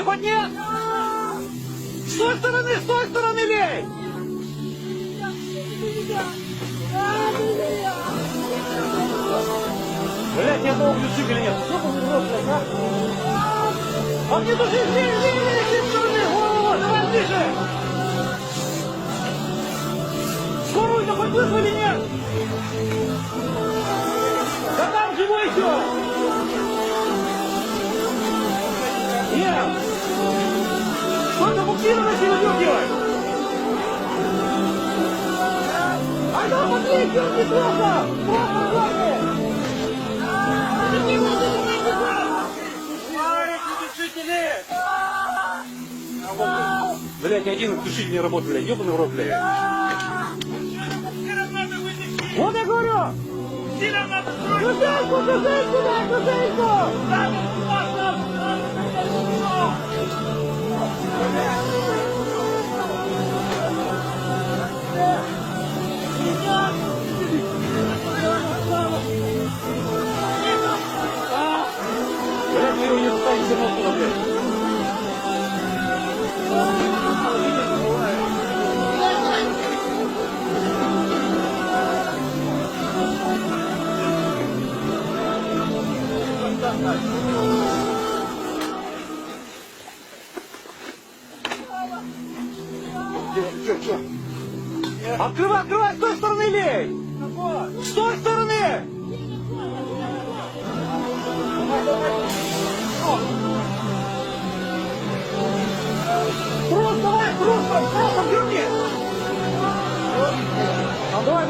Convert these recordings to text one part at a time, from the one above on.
стороны хоть нет? С той стороны лей! Блядь, ни одного ключика нет. Что там в рот, блядь, а? А не туши, с той стороны, вот, давай ближе! Скорую-то хоть вызвали или нет? Да там живой еще! Нет! Только буксировать и выдергивай! А да, подъедь, не плохо! Плохо, плохо! Блять, ни один глушитель не работает, блядь, ебаный в рот, блядь. Вот я говорю! Кружельку, дай кружельку! Блядь, мы его не ставим все равно туда, блядь. Че? Открывай, с той стороны лей! С той стороны! Просто дерни! Давай!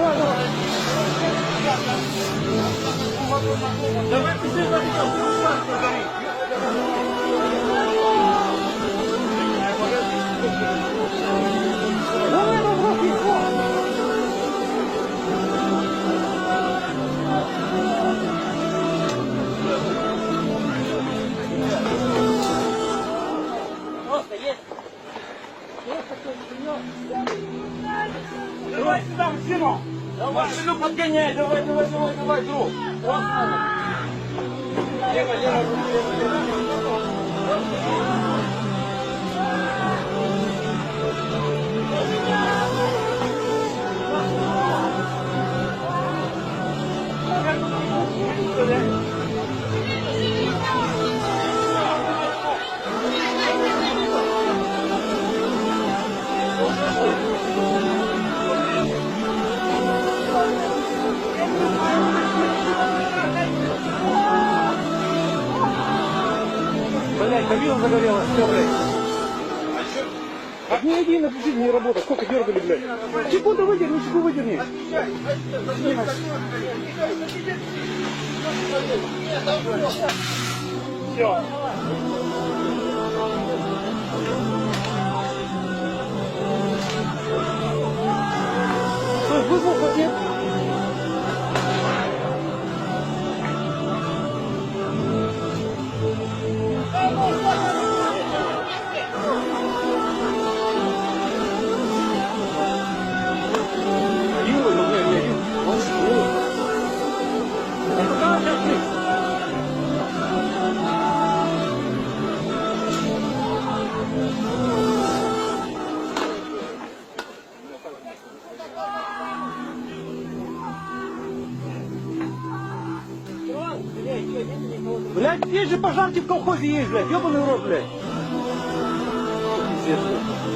Давай быстрее побежим, горит! Давай сюда, мужчину! Машину подгоняй, давай, друг! Лево. Блять, кабина загорелась, все, блядь. А ни один напуститель не работает, сколько дергали, блядь. Секунду выдерни. Все. Вызвал хоть нет? Блядь, здесь же пожарки в колхозе есть, блядь, ебаный в рот, блядь. Пиздец, блядь.